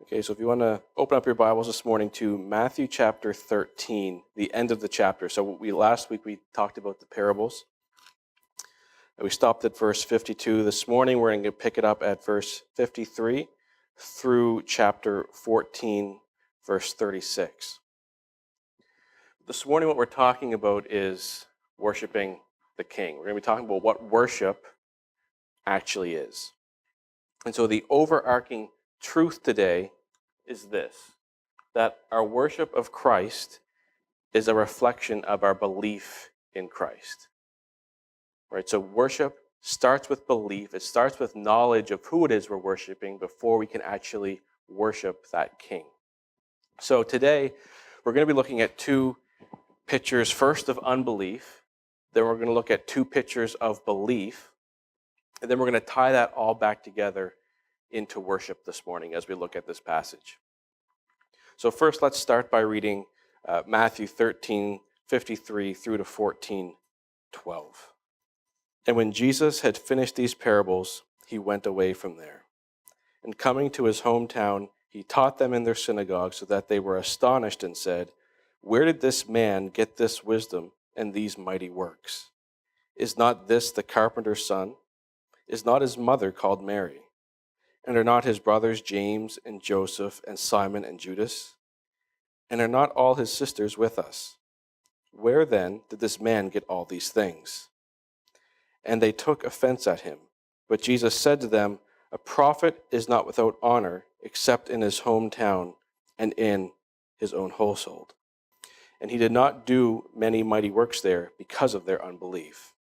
Okay, so if you want to open up your Bibles this morning to Matthew chapter 13, the end of the chapter. So last week we talked about the parables. We stopped at verse 52. This morning we're going to pick it up at verse 53 through chapter 14, verse 36. This morning what we're talking about is worshiping the King. We're going to be talking about what worship actually is. And so the overarching truth today is this, that our worship of Christ is a reflection of our belief in Christ. Right? So worship starts with belief. It starts with knowledge of who it is we're worshiping before we can actually worship that King. So today, we're going to be looking at two pictures, first of unbelief, then we're going to look at two pictures of belief, and then we're going to tie that all back together into worship this morning as we look at this passage. So first, let's start by reading Matthew 13:53 through to 14:12. And when Jesus had finished these parables, he went away from there. And coming to his hometown, he taught them in their synagogue, so that they were astonished and said, "Where did this man get this wisdom and these mighty works? Is not this the carpenter's son? Is not his mother called Mary? And are not his brothers James and Joseph and Simon and Judas? And are not all his sisters with us? Where then did this man get all these things?" And they took offense at him. But Jesus said to them, "A prophet is not without honor except in his hometown and in his own household." And he did not do many mighty works there because of their unbelief.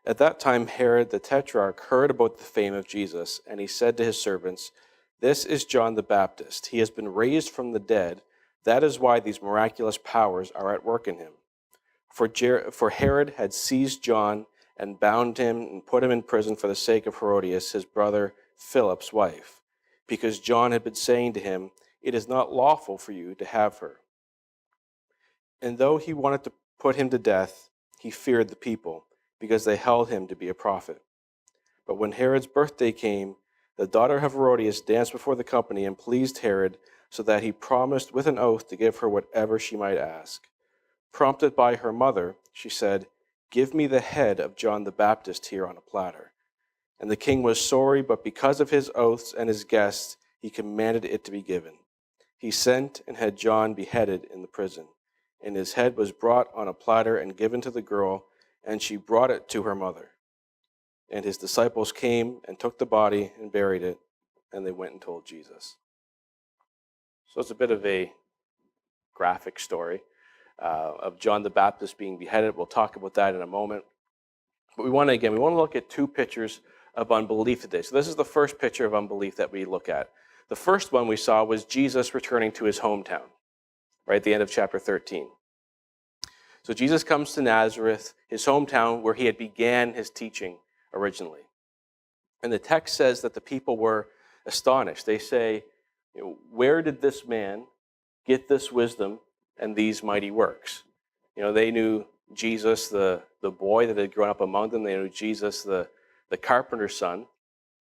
At that time Herod the Tetrarch heard about the fame of Jesus, and he said to his servants, "This is John the Baptist. He has been raised from the dead. That is why these miraculous powers are at work in him." For Herod had seized John and bound him and put him in prison for the sake of Herodias, his brother Philip's wife, because John had been saying to him, "It is not lawful for you to have her." And though he wanted to put him to death, he feared the people, because they held him to be a prophet. But when Herod's birthday came, the daughter of Herodias danced before the company and pleased Herod, so that he promised with an oath to give her whatever she might ask. Prompted by her mother, she said, "Give me the head of John the Baptist here on a platter." And the king was sorry, but because of his oaths and his guests, he commanded it to be given. He sent and had John beheaded in the prison. And his head was brought on a platter and given to the girl, and she brought it to her mother. And his disciples came and took the body and buried it, and they went and told Jesus. So it's a bit of a graphic story of John the Baptist being beheaded. We'll talk about that in a moment. But we want to look at two pictures of unbelief today. So this is the first picture of unbelief that we look at. The first one we saw was Jesus returning to his hometown, right at the end of chapter 13. So Jesus comes to Nazareth, his hometown, where he had began his teaching originally. And the text says that the people were astonished. They say, "Where did this man get this wisdom and these mighty works?" They knew Jesus, the boy that had grown up among them. They knew Jesus, the carpenter's son.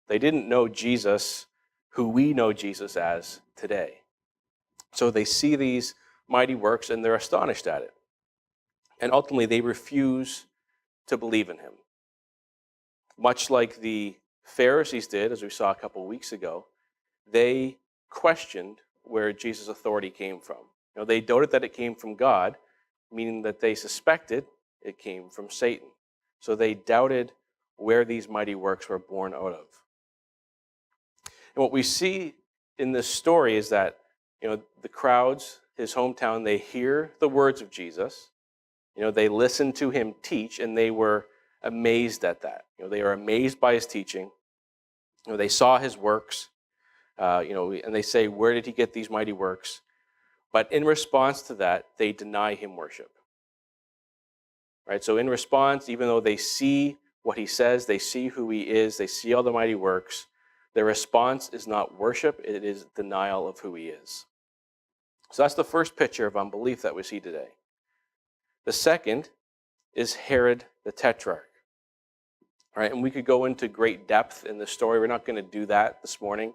They didn't know Jesus, who we know Jesus as today. So they see these mighty works and they're astonished at it. And ultimately, they refuse to believe in him. Much like the Pharisees did, as we saw a couple of weeks ago, they questioned where Jesus' authority came from. They doubted that it came from God, meaning that they suspected it came from Satan. So they doubted where these mighty works were born out of. And what we see in this story is that, the crowds, his hometown, they hear the words of Jesus. They listened to him teach, and they were amazed at that. They are amazed by his teaching. They saw his works, and they say, "Where did he get these mighty works?" But in response to that, they deny him worship. Right? So in response, even though they see what he says, they see who he is, they see all the mighty works, their response is not worship, it is denial of who he is. So that's the first picture of unbelief that we see today. The second is Herod the Tetrarch. All right, and we could go into great depth in this story. We're not going to do that this morning.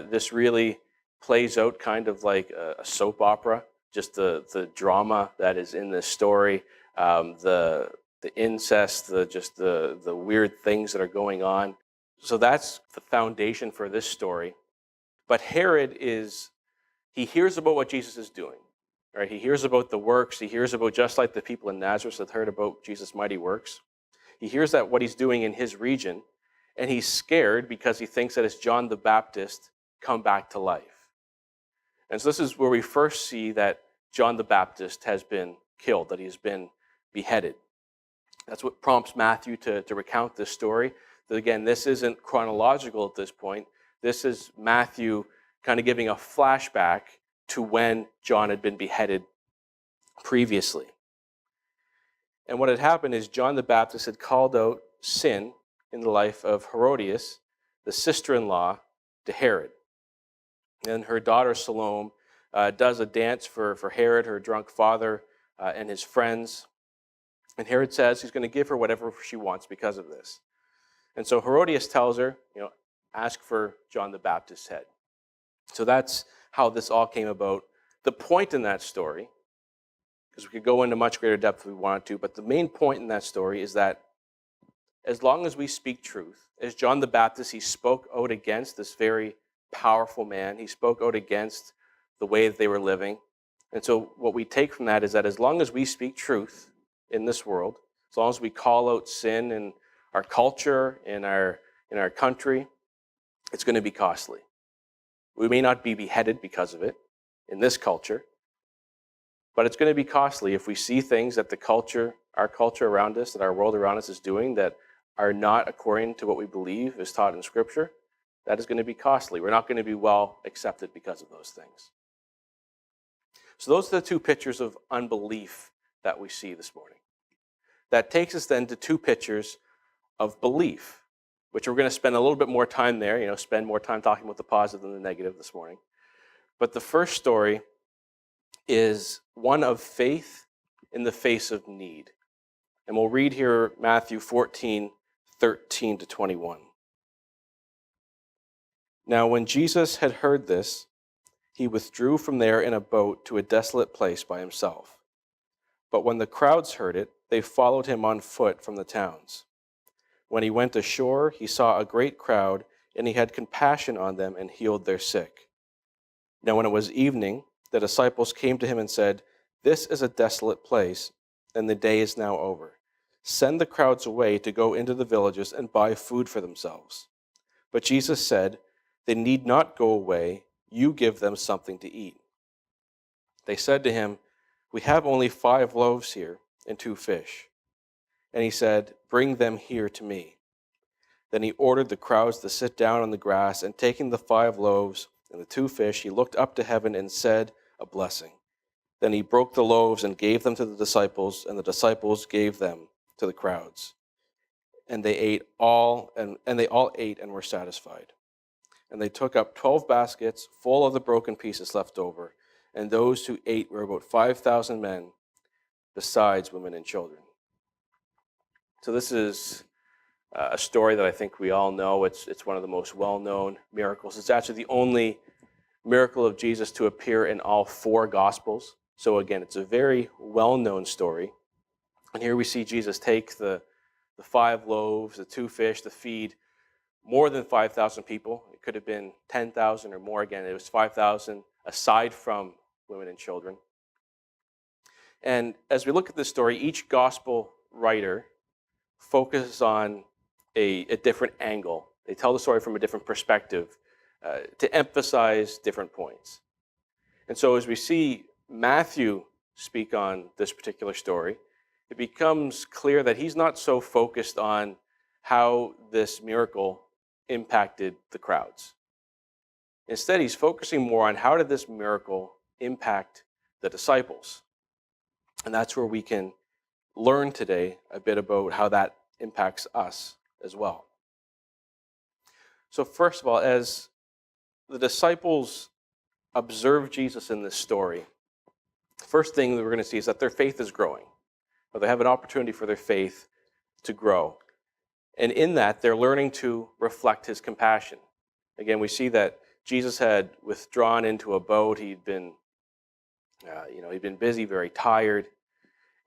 This really plays out kind of like a soap opera, just the drama that is in this story, the incest, the weird things that are going on. So that's the foundation for this story. But Herod he hears about what Jesus is doing. Right? He hears about the works. He hears about, just like the people in Nazareth had heard about Jesus' mighty works. He hears that what he's doing in his region, and he's scared because he thinks that it's John the Baptist come back to life. And so this is where we first see that John the Baptist has been killed, that he's been beheaded. That's what prompts Matthew to recount this story. That again, this isn't chronological at this point. This is Matthew kind of giving a flashback to when John had been beheaded previously. And what had happened is John the Baptist had called out sin in the life of Herodias, the sister-in-law to Herod. And her daughter Salome does a dance for Herod, her drunk father, and his friends. And Herod says he's going to give her whatever she wants because of this. And so Herodias tells her, ask for John the Baptist's head. So that's how this all came about. The point in that story, because we could go into much greater depth if we wanted to, but the main point in that story is that as long as we speak truth, as John the Baptist, he spoke out against this very powerful man. He spoke out against the way that they were living. And so what we take from that is that as long as we speak truth in this world, as long as we call out sin in our culture, in our country, it's going to be costly. We may not be beheaded because of it in this culture, but it's going to be costly if we see things that our culture around us, that our world around us is doing that are not according to what we believe is taught in Scripture. That is going to be costly. We're not going to be well accepted because of those things. So those are the two pictures of unbelief that we see this morning. That takes us then to two pictures of belief, which we're going to spend a little bit more time there, spend more time talking about the positive than the negative this morning. But the first story is one of faith in the face of need. And we'll read here Matthew 14:13-21. Now when Jesus had heard this, he withdrew from there in a boat to a desolate place by himself. But when the crowds heard it, they followed him on foot from the towns. When he went ashore, he saw a great crowd, and he had compassion on them and healed their sick. Now when it was evening, the disciples came to him and said, "This is a desolate place, and the day is now over. Send the crowds away to go into the villages and buy food for themselves." But Jesus said, "They need not go away. You give them something to eat." They said to him, "We have only 5 loaves here and 2 fish." And he said, "Bring them here to me." Then he ordered the crowds to sit down on the grass, and taking the 5 loaves and the 2 fish, he looked up to heaven and said a blessing. Then he broke the loaves and gave them to the disciples, and the disciples gave them to the crowds. And they all ate and were satisfied. And they took up 12 baskets full of the broken pieces left over, and those who ate were about 5,000 men, besides women and children. So this is a story that I think we all know. It's one of the most well-known miracles. It's actually the only miracle of Jesus to appear in all 4 Gospels. So again, it's a very well-known story. And here we see Jesus take the 5 loaves, the 2 fish, to feed more than 5,000 people. It could have been 10,000 or more. Again, it was 5,000 aside from women and children. And as we look at this story, each Gospel writer focuses on a different angle. They tell the story from a different perspective to emphasize different points. And so as we see Matthew speak on this particular story, it becomes clear that he's not so focused on how this miracle impacted the crowds. Instead, he's focusing more on how did this miracle impact the disciples. And that's where we can learn today a bit about how that impacts us as well. So first of all, as the disciples observe Jesus in this story, the first thing that we're going to see is that their faith is growing, or they have an opportunity for their faith to grow. And in that, they're learning to reflect his compassion. Again, we see that Jesus had withdrawn into a boat. He'd been busy, very tired,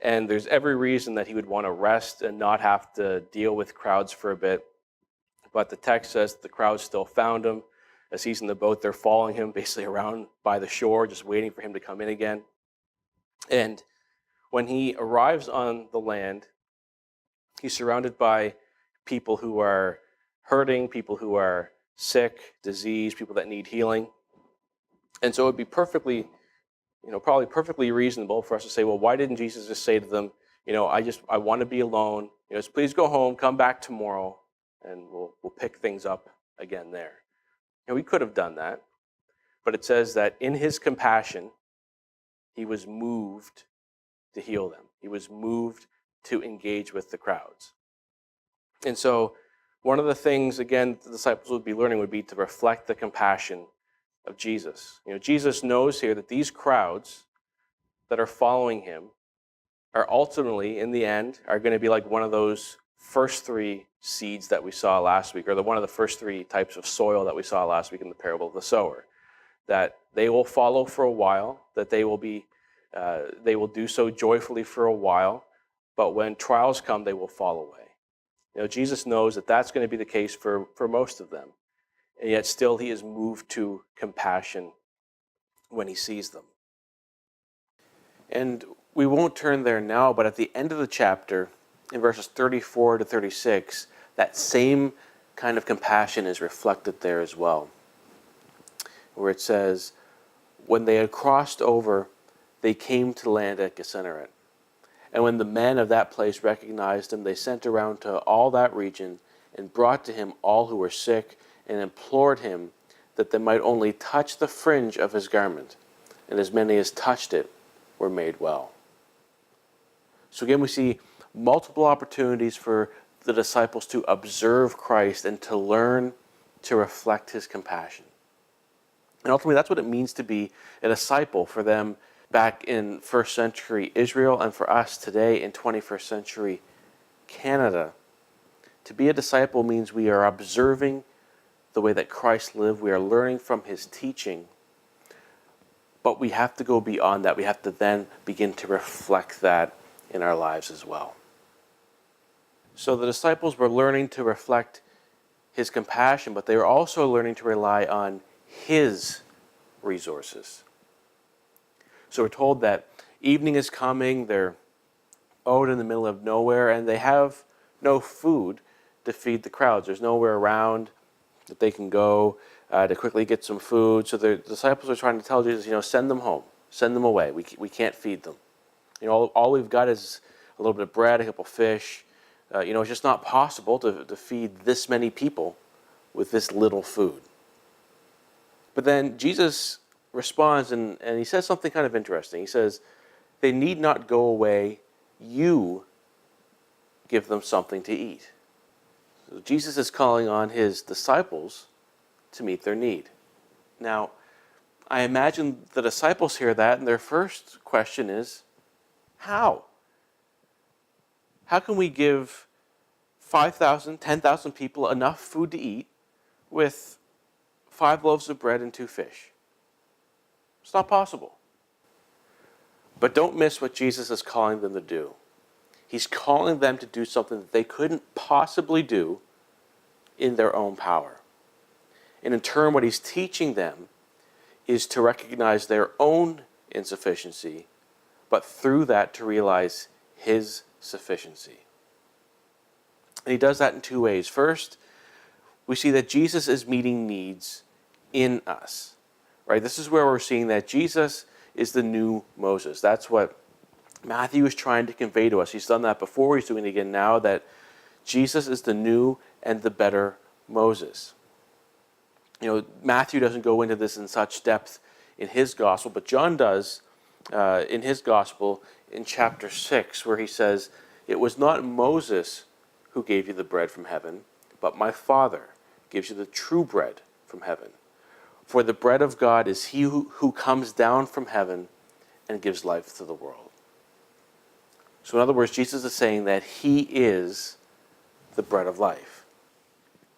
and there's every reason that he would want to rest and not have to deal with crowds for a bit. But the text says the crowd still found him. As he's in the boat, they're following him basically around by the shore, just waiting for him to come in again. And when he arrives on the land, he's surrounded by people who are hurting, people who are sick, diseased, people that need healing. And so it would be probably perfectly reasonable for us to say, well, why didn't Jesus just say to them, I want to be alone. Just please go home, come back tomorrow, and we'll pick things up again there. We could have done that, but it says that in his compassion, he was moved to heal them. He was moved to engage with the crowds. And so one of the things, again, the disciples would be learning would be to reflect the compassion of Jesus. Jesus knows here that these crowds that are following him are ultimately, in the end, are going to be like one of those first three seeds that we saw last week, or one of the first three types of soil that we saw last week in the parable of the sower. That they will follow for a while, that they will do so joyfully for a while, but when trials come, they will fall away. Jesus knows that that's going to be the case for most of them, and yet still he is moved to compassion when he sees them. And we won't turn there now, but at the end of the chapter, in verses 34 to 36, that same kind of compassion is reflected there as well, where it says, when they had crossed over, they came to land at Gennesaret. And when the men of that place recognized him, they sent around to all that region and brought to him all who were sick and implored him that they might only touch the fringe of his garment. And as many as touched it were made well. So again, we see multiple opportunities for the disciples to observe Christ and to learn to reflect his compassion. And ultimately, that's what it means to be a disciple for them back in first century Israel and for us today in 21st century Canada. To be a disciple means we are observing the way that Christ lived. We are learning from his teaching. But we have to go beyond that. We have to then begin to reflect that in our lives as well. So the disciples were learning to reflect his compassion, but they were also learning to rely on his resources. So we're told that evening is coming, they're out in the middle of nowhere, and they have no food to feed the crowds. There's nowhere around that they can go to quickly get some food. So the disciples are trying to tell Jesus, send them home, send them away. We can't feed them. All we've got is a little bit of bread, a couple fish. It's just not possible to feed this many people with this little food. But then Jesus responds and he says something kind of interesting. He says, they need not go away. You give them something to eat. So Jesus is calling on his disciples to meet their need. Now, I imagine the disciples hear that, and their first question is, how? How can we give 5,000, 10,000 people enough food to eat with 5 loaves of bread and 2 fish? It's not possible. But don't miss what Jesus is calling them to do. He's calling them to do something that they couldn't possibly do in their own power. And in turn, what he's teaching them is to recognize their own insufficiency, but through that to realize his sufficiency. And he does that in 2 ways. First, we see that Jesus is meeting needs in us. Right? This is where we're seeing that Jesus is the new Moses. That's what Matthew is trying to convey to us. He's done that before. He's doing it again now, that Jesus is the new and the better Moses. Matthew doesn't go into this in such depth in his gospel, but John does in his gospel in chapter 6, where he says, it was not Moses who gave you the bread from heaven, but my Father gives you the true bread from heaven. For the bread of God is he who comes down from heaven and gives life to the world. So in other words, Jesus is saying that he is the bread of life.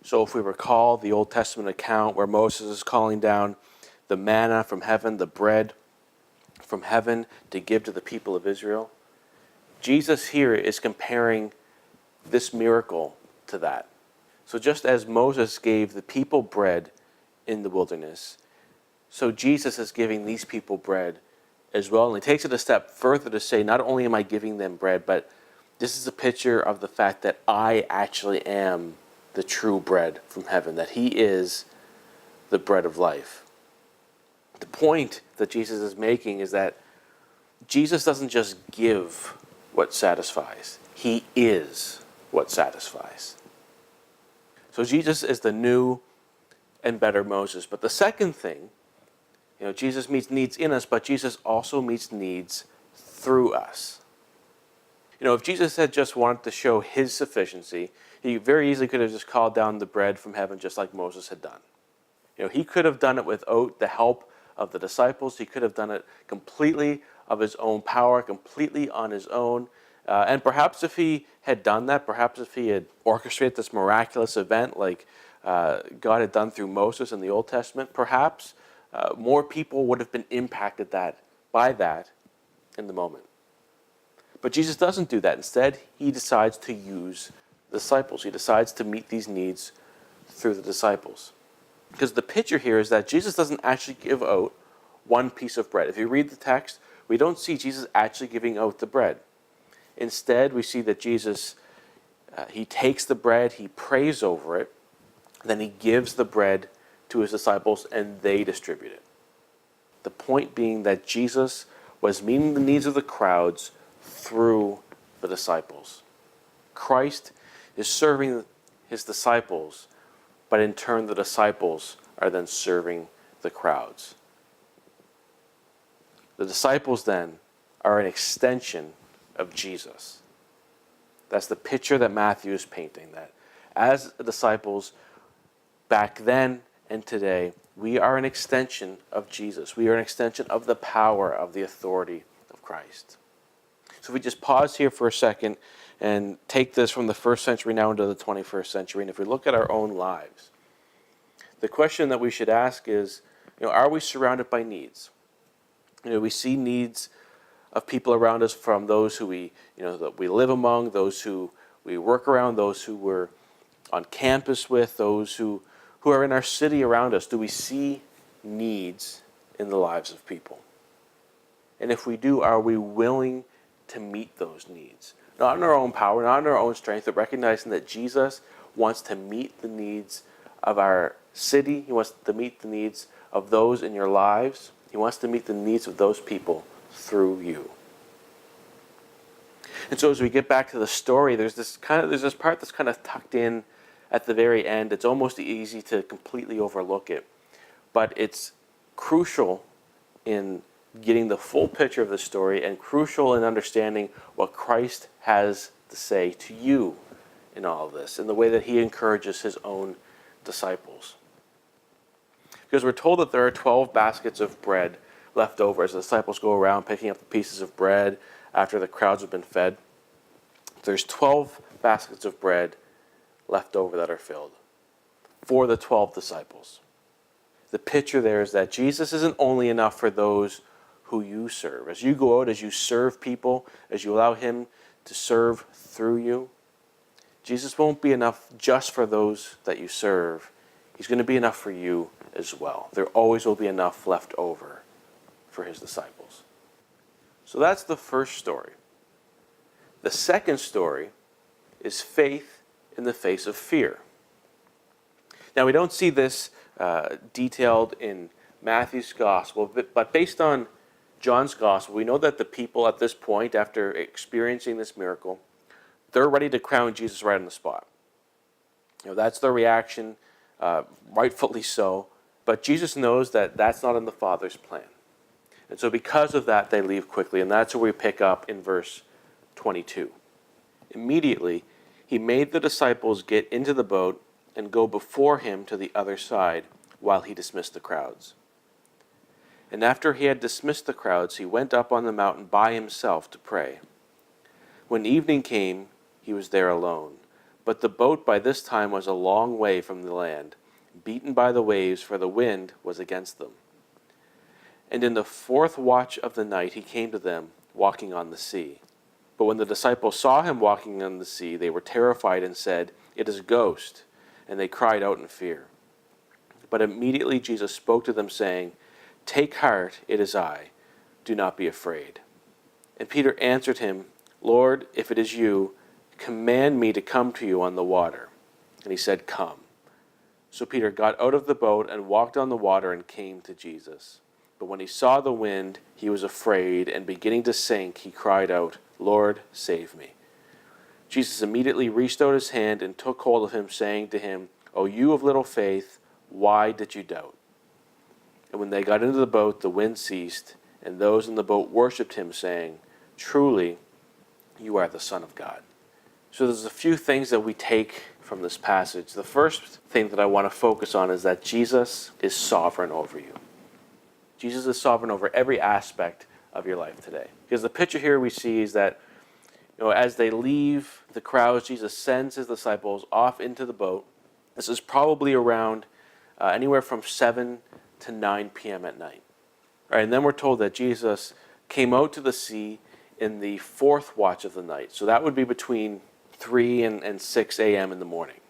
So if we recall the Old Testament account where Moses is calling down the manna from heaven, the bread from heaven to give to the people of Israel, Jesus here is comparing this miracle to that. So just as Moses gave the people bread in the wilderness, so Jesus is giving these people bread as well. And he takes it a step further to say, not only am I giving them bread, but this is a picture of the fact that I actually am the true bread from heaven, that he is the bread of life. The point that Jesus is making is that Jesus doesn't just give what satisfies. He is what satisfies. So Jesus is the new and better Moses. But the second thing, Jesus meets needs in us, but Jesus also meets needs through us. If Jesus had just wanted to show his sufficiency, he very easily could have just called down the bread from heaven just like Moses had done. He could have done it without the help of the disciples. He could have done it completely of his own power, completely on his own. And perhaps if he had done that, perhaps if he had orchestrated this miraculous event like God had done through Moses in the Old Testament, perhaps more people would have been impacted by that in the moment. But Jesus doesn't do that. Instead, he decides to use the disciples. He decides to meet these needs through the disciples. Because the picture here is that Jesus doesn't actually give out one piece of bread. If you read the text, we don't see Jesus actually giving out the bread. Instead, we see that Jesus, he takes the bread, he prays over it, then he gives the bread to his disciples, and they distribute it. The point being that Jesus was meeting the needs of the crowds through the disciples. Christ is serving his disciples, but in turn the disciples are then serving the crowds. The disciples then are an extension of Jesus. That's the picture that Matthew is painting, that as disciples back then and today, we are an extension of Jesus. We are an extension of the power, of the authority of Christ. So if we just pause here for a second and take this from the first century now into the 21st century, and if we look at our own lives, the question that we should ask is, are we surrounded by needs? We see needs of people around us, from those who that we live among, those who we work around, those who we're on campus with, those who are in our city around us. Do we see needs in the lives of people? And if we do, are we willing to meet those needs? Not in our own power, not in our own strength, but recognizing that Jesus wants to meet the needs of our city. He wants to meet the needs of those in your lives. He wants to meet the needs of those people through you. And so as we get back to the story, there's this part that's kind of tucked in at the very end. It's almost easy to completely overlook it, but it's crucial in getting the full picture of the story, and crucial in understanding what Christ has to say to you in all of this, in the way that he encourages his own disciples. Because we're told that there are 12 baskets of bread left over as the disciples go around picking up the pieces of bread after the crowds have been fed. There's 12 baskets of bread left over that are filled for the 12 disciples. The picture there is that Jesus isn't only enough for those who you serve. As you go out, as you serve people, as you allow him to serve through you, Jesus won't be enough just for those that you serve. He's going to be enough for you as well. There always will be enough left over for his disciples. So that's the first story. The second story is faith in the face of fear. Now, we don't see this detailed in Matthew's gospel, but based on John's gospel, we know that the people at this point, after experiencing this miracle, they're ready to crown Jesus right on the spot. That's their reaction, rightfully so. But Jesus knows that that's not in the Father's plan. And so because of that, they leave quickly. And that's where we pick up in verse 22. Immediately, he made the disciples get into the boat and go before him to the other side while he dismissed the crowds. And after he had dismissed the crowds, he went up on the mountain by himself to pray. When evening came, he was there alone. But the boat by this time was a long way from the land, beaten by the waves, for the wind was against them. And in the fourth watch of the night he came to them, walking on the sea. But when the disciples saw him walking on the sea, they were terrified and said, "It is a ghost," and they cried out in fear. But immediately Jesus spoke to them, saying, "Take heart, it is I. Do not be afraid." And Peter answered him, "Lord, if it is you, command me to come to you on the water." And he said, "Come." So Peter got out of the boat and walked on the water and came to Jesus. But when he saw the wind, he was afraid, and beginning to sink, he cried out, "Lord, save me." Jesus immediately reached out his hand and took hold of him, saying to him, "O you of little faith, why did you doubt?" And when they got into the boat, the wind ceased, and those in the boat worshipped him, saying, "Truly, you are the Son of God." So there's a few things that we take from this passage. The first thing that I want to focus on is that Jesus is sovereign over you. Jesus is sovereign over every aspect of your life today. Because the picture here we see is that, as they leave the crowds, Jesus sends his disciples off into the boat. This is probably around anywhere from 7 to 9 p.m. at night. All right, and then we're told that Jesus came out to the sea in the fourth watch of the night. So that would be between 3 and 6 a.m. in the morning.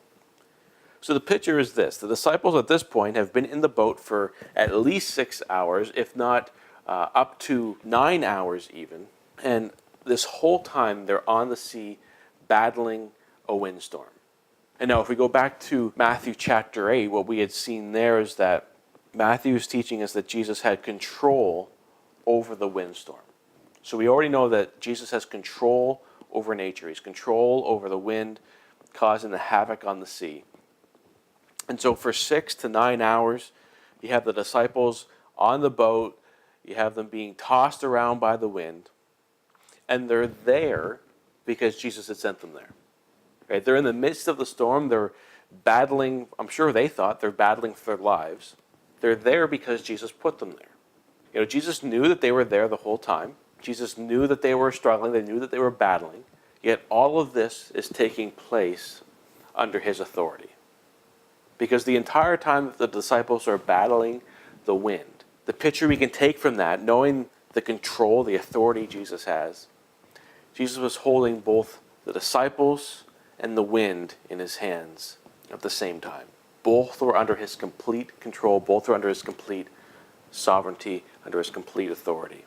So the picture is this. The disciples at this point have been in the boat for at least 6 hours, if not up to 9 hours even. And this whole time they're on the sea battling a windstorm. And now if we go back to Matthew chapter 8, what we had seen there is that Matthew is teaching us that Jesus had control over the windstorm. So we already know that Jesus has control over nature. He's control over the wind, causing the havoc on the sea. And so for 6 to 9 hours, you have the disciples on the boat. You have them being tossed around by the wind. And they're there because Jesus had sent them there. Right? They're in the midst of the storm. They're battling. I'm sure they thought they're battling for their lives. They're there because Jesus put them there. Jesus knew that they were there the whole time. Jesus knew that they were struggling. They knew that they were battling. Yet all of this is taking place under his authority. Because the entire time that the disciples are battling the wind, the picture we can take from that, knowing the control, the authority Jesus has, Jesus was holding both the disciples and the wind in his hands at the same time. Both were under his complete control. Both were under his complete sovereignty, under his complete authority.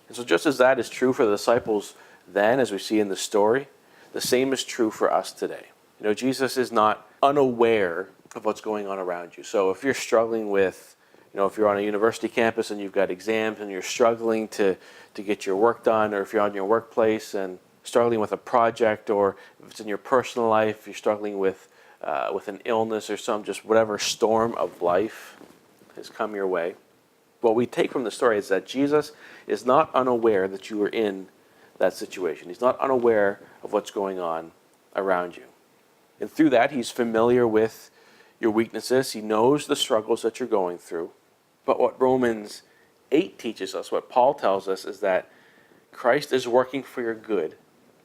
And so just as that is true for the disciples then, as we see in the story, the same is true for us today. Jesus is not unaware of what's going on around you. So if you're struggling with, if you're on a university campus and you've got exams and you're struggling to get your work done, or if you're on your workplace and struggling with a project, or if it's in your personal life, you're struggling with an illness or just whatever storm of life has come your way, what we take from the story is that Jesus is not unaware that you are in that situation. He's not unaware of what's going on around you. And through that, he's familiar with your weaknesses. He knows the struggles that you're going through. But what Romans 8 teaches us, what Paul tells us, is that Christ is working for your good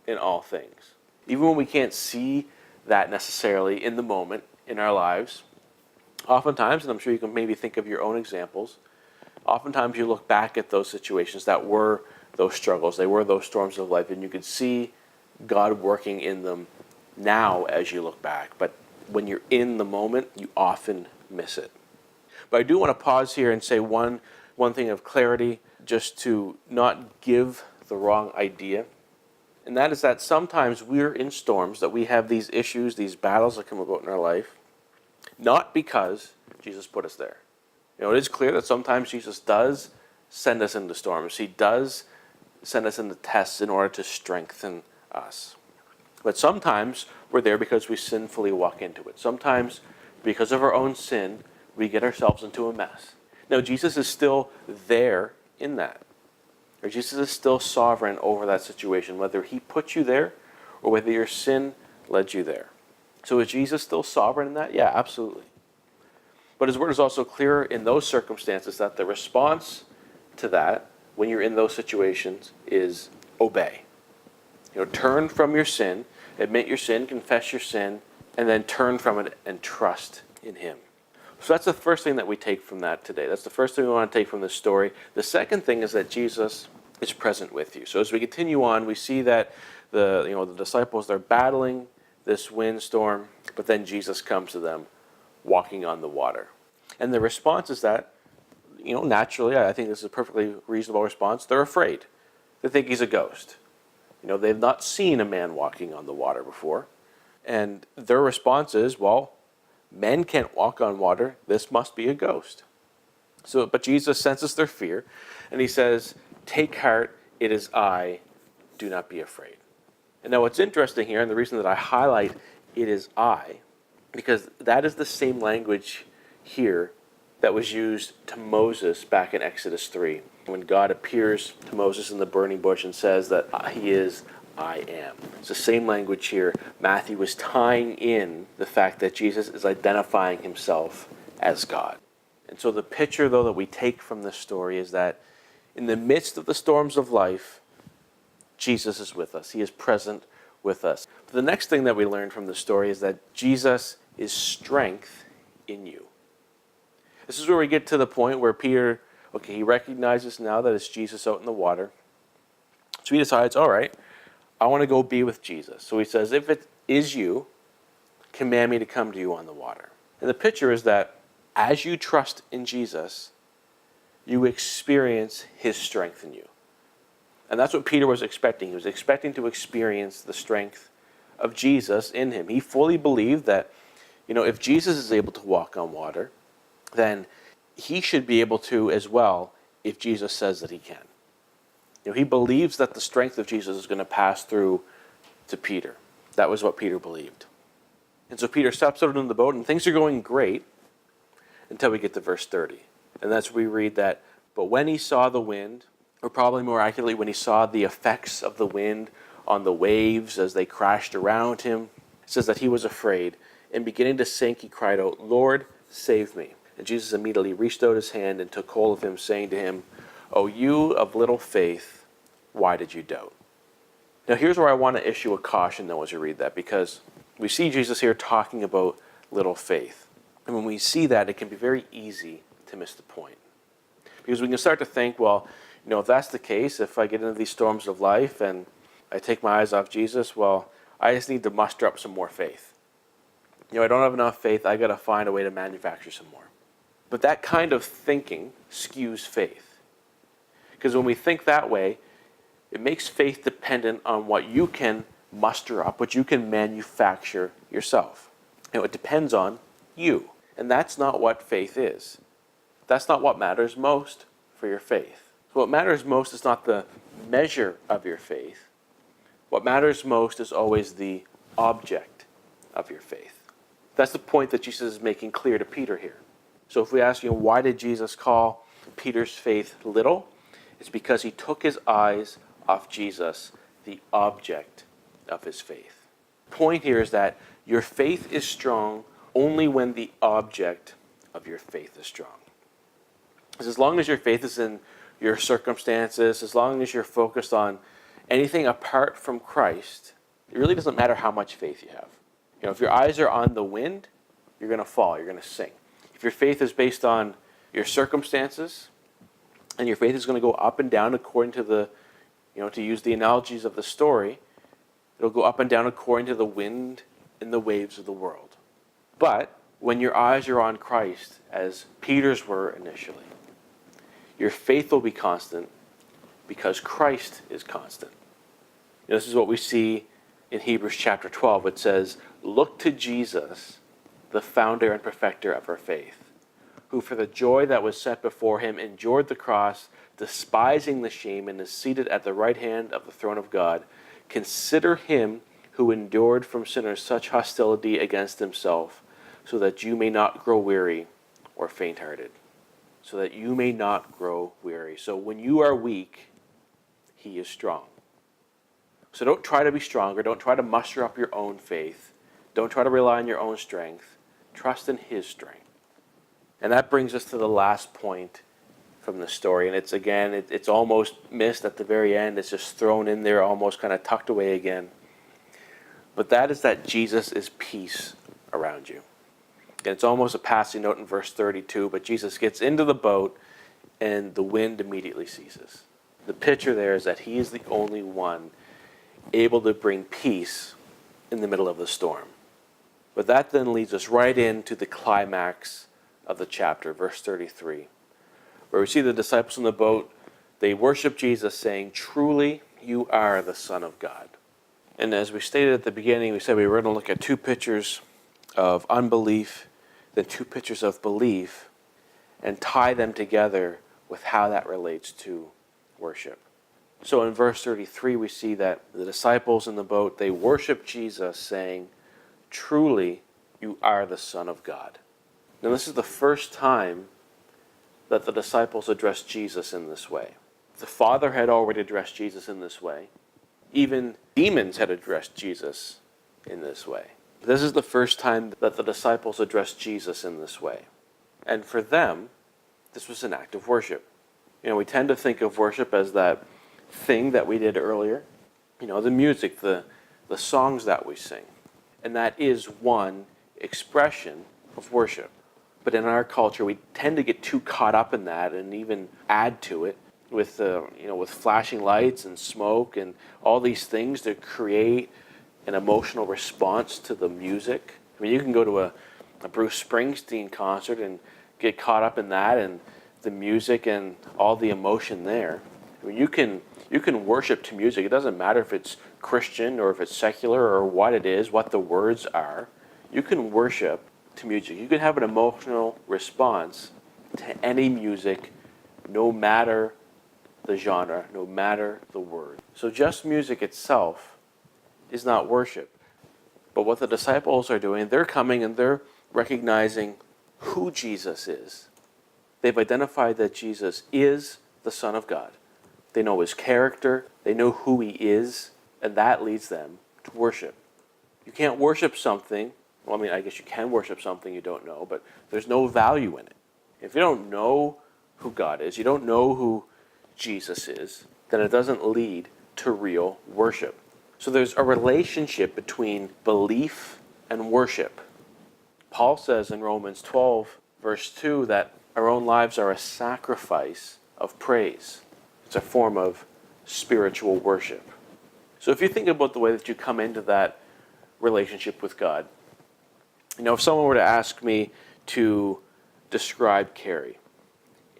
in all things. Even when we can't see that necessarily in the moment in our lives, oftentimes, and I'm sure you can maybe think of your own examples, oftentimes you look back at those situations that were those struggles, they were those storms of life, and you could see God working in them now as you look back. But when you're in the moment, you often miss it. But I do want to pause here and say one thing of clarity, just to not give the wrong idea. And that is that sometimes we're in storms, that we have these issues, these battles that come about in our life, not because Jesus put us there. It is clear that sometimes Jesus does send us into storms. He does send us into tests in order to strengthen us. But sometimes we're there because we sinfully walk into it. Sometimes, because of our own sin, we get ourselves into a mess. Now, Jesus is still there in that. Or Jesus is still sovereign over that situation, whether he put you there or whether your sin led you there. So is Jesus still sovereign in that? Yeah, absolutely. But his word is also clear in those circumstances that the response to that, when you're in those situations, is obey. Turn from your sin, admit your sin, confess your sin, and then turn from it and trust in him. So that's the first thing that we take from that today. That's the first thing we want to take from this story. The second thing is that Jesus is present with you. So as we continue on, we see that the disciples, they're battling this windstorm, but then Jesus comes to them walking on the water. And the response is that, naturally, I think this is a perfectly reasonable response. They're afraid. They think he's a ghost. They've not seen a man walking on the water before. And their response is, well, men can't walk on water. This must be a ghost. But Jesus senses their fear, and he says, "Take heart, it is I. Do not be afraid." And now what's interesting here, and the reason that I highlight "it is I," because that is the same language here that was used to Moses back in Exodus 3, when God appears to Moses in the burning bush and says that he is I am. It's the same language here. Matthew was tying in the fact that Jesus is identifying himself as God. And so the picture, though, that we take from this story is that in the midst of the storms of life, Jesus is with us. He is present with us. But the next thing that we learn from the story is that Jesus is strength in you. This is where we get to the point where Peter, he recognizes now that it's Jesus out in the water. So he decides, all right, I want to go be with Jesus. So he says, if it is you, command me to come to you on the water. And the picture is that as you trust in Jesus, you experience his strength in you. And that's what Peter was expecting. He was expecting to experience the strength of Jesus in him. He fully believed that, if Jesus is able to walk on water, then he should be able to as well if Jesus says that he can. He believes that the strength of Jesus is going to pass through to Peter. That was what Peter believed. And so Peter steps out in the boat, and things are going great until we get to verse 30. And that's where we read that, but when he saw the wind, or probably more accurately, when he saw the effects of the wind on the waves as they crashed around him, it says that he was afraid, and beginning to sink, he cried out, "Lord, save me." And Jesus immediately reached out his hand and took hold of him, saying to him, "O you of little faith, why did you doubt?" Now here's where I want to issue a caution though as you read that, because we see Jesus here talking about little faith. And when we see that, it can be very easy to miss the point. Because we can start to think, well, if that's the case, if I get into these storms of life and I take my eyes off Jesus, well, I just need to muster up some more faith. I don't have enough faith, I got to find a way to manufacture some more. But that kind of thinking skews faith. Because when we think that way, it makes faith dependent on what you can muster up, what you can manufacture yourself. It depends on you. And that's not what faith is. That's not what matters most for your faith. So what matters most is not the measure of your faith. What matters most is always the object of your faith. That's the point that Jesus is making clear to Peter here. So if we ask why did Jesus call Peter's faith little? It's because he took his eyes off Jesus, the object of his faith. The point here is that your faith is strong only when the object of your faith is strong. Because as long as your faith is in your circumstances, as long as you're focused on anything apart from Christ, it really doesn't matter how much faith you have. If your eyes are on the wind, you're going to fall, you're going to sink. If your faith is based on your circumstances, and your faith is going to go up and down according to the, to use the analogies of the story, it'll go up and down according to the wind and the waves of the world. But when your eyes are on Christ, as Peter's were initially, your faith will be constant because Christ is constant. This is what we see in Hebrews chapter 12. It says, "Look to Jesus, the founder and perfecter of our faith, who for the joy that was set before him endured the cross, despising the shame, and is seated at the right hand of the throne of God. Consider him who endured from sinners such hostility against himself, so that you may not grow weary or faint-hearted." So that you may not grow weary. So when you are weak, he is strong. So don't try to be stronger. Don't try to muster up your own faith. Don't try to rely on your own strength. Trust in his strength. And that brings us to the last point from the story. And it's almost missed at the very end. It's just thrown in there, almost kind of tucked away again. But that is that Jesus is peace around you. And it's almost a passing note in verse 32, but Jesus gets into the boat and the wind immediately ceases. The picture there is that he is the only one able to bring peace in the middle of the storm. But that then leads us right into the climax of the chapter, verse 33, where we see the disciples in the boat. They worship Jesus, saying, "Truly, you are the Son of God." And as we stated at the beginning, we said we were going to look at two pictures of unbelief, then two pictures of belief, and tie them together with how that relates to worship. So in verse 33, we see that the disciples in the boat, they worship Jesus, saying, "Truly, you are the Son of God." Now this is the first time that the disciples addressed Jesus in this way. The Father had already addressed Jesus in this way. Even demons had addressed Jesus in this way. This is the first time that the disciples addressed Jesus in this way. And for them, this was an act of worship. We tend to think of worship as that thing that we did earlier. The music, the songs that we sing. And that is one expression of worship. But in our culture, we tend to get too caught up in that and even add to it with flashing lights and smoke and all these things to create an emotional response to the music. You can go to a Bruce Springsteen concert and get caught up in that and the music and all the emotion there. You can worship to music. It doesn't matter if it's Christian or if it's secular or what it is, what the words are. You can worship to music. You can have an emotional response to any music, no matter the genre, no matter the word. So just music itself is not worship. But what the disciples are doing, they're coming and they're recognizing who Jesus is. They've identified that Jesus is the Son of God. They know his character, they know who he is, and that leads them to worship. You can't worship something, I guess you can worship something you don't know, but there's no value in it. If you don't know who God is, you don't know who Jesus is, then it doesn't lead to real worship. So there's a relationship between belief and worship. Paul says in Romans 12, verse 2, that our own lives are a sacrifice of praise. It's a form of spiritual worship. So if you think about the way that you come into that relationship with God, if someone were to ask me to describe Carrie,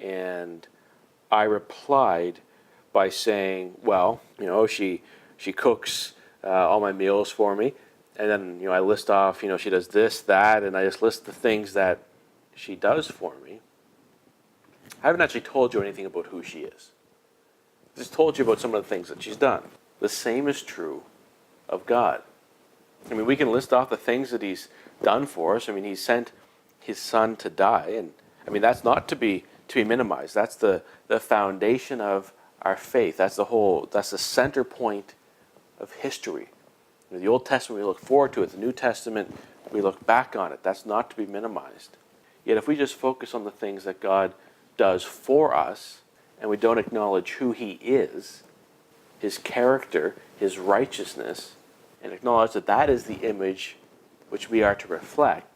and I replied by saying, well, she cooks all my meals for me, and then I list off, she does this, that, and I just list the things that she does for me. I haven't actually told you anything about who she is. I just told you about some of the things that she's done. The same is true of God. We can list off the things that he's done for us. He sent his son to die, and that's not to be minimized. That's the foundation of our faith. That's the center point of history. The Old Testament, we look forward to it. The New Testament, we look back on it. That's not to be minimized. Yet if we just focus on the things that God does for us, and we don't acknowledge who he is, his character, his righteousness, and acknowledge that that is the image which we are to reflect,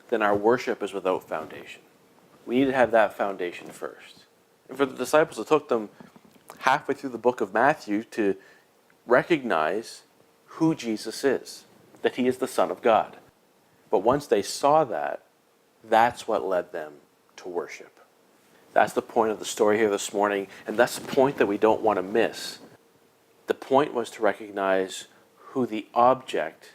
then our worship is without foundation. We need to have that foundation first. And for the disciples, it took them halfway through the book of Matthew to recognize who Jesus is, that he is the Son of God. But once they saw that, that's what led them to worship. That's the point of the story here this morning, and that's the point that we don't want to miss. The point was to recognize who the object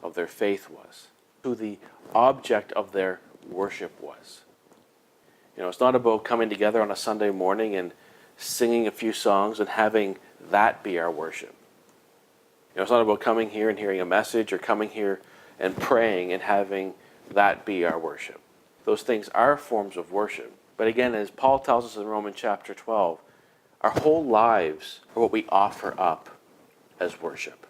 of their faith was, who the object of their worship was. It's not about coming together on a Sunday morning and singing a few songs and having that be our worship. It's not about coming here and hearing a message or coming here and praying and having that be our worship. Those things are forms of worship. But again, as Paul tells us in Romans chapter 12, our whole lives are what we offer up as worship.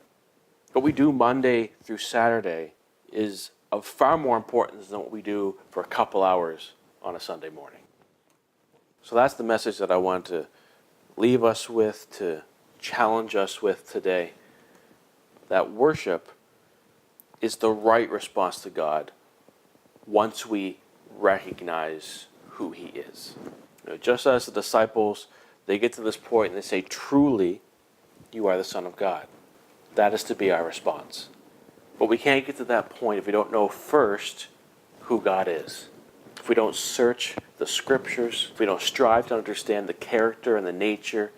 What we do Monday through Saturday is of far more importance than what we do for a couple hours on a Sunday morning. So that's the message that I want to leave us with, to challenge us with today. That worship is the right response to God once we recognize who he is. Just as the disciples, they get to this point and they say, truly, you are the Son of God. That is to be our response. But we can't get to that point if we don't know first who God is. If we don't search the scriptures, if we don't strive to understand the character and the nature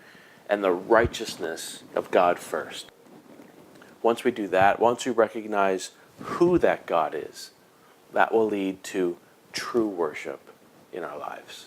and the righteousness of God first. Once we do that, once we recognize who that God is, that will lead to true worship in our lives.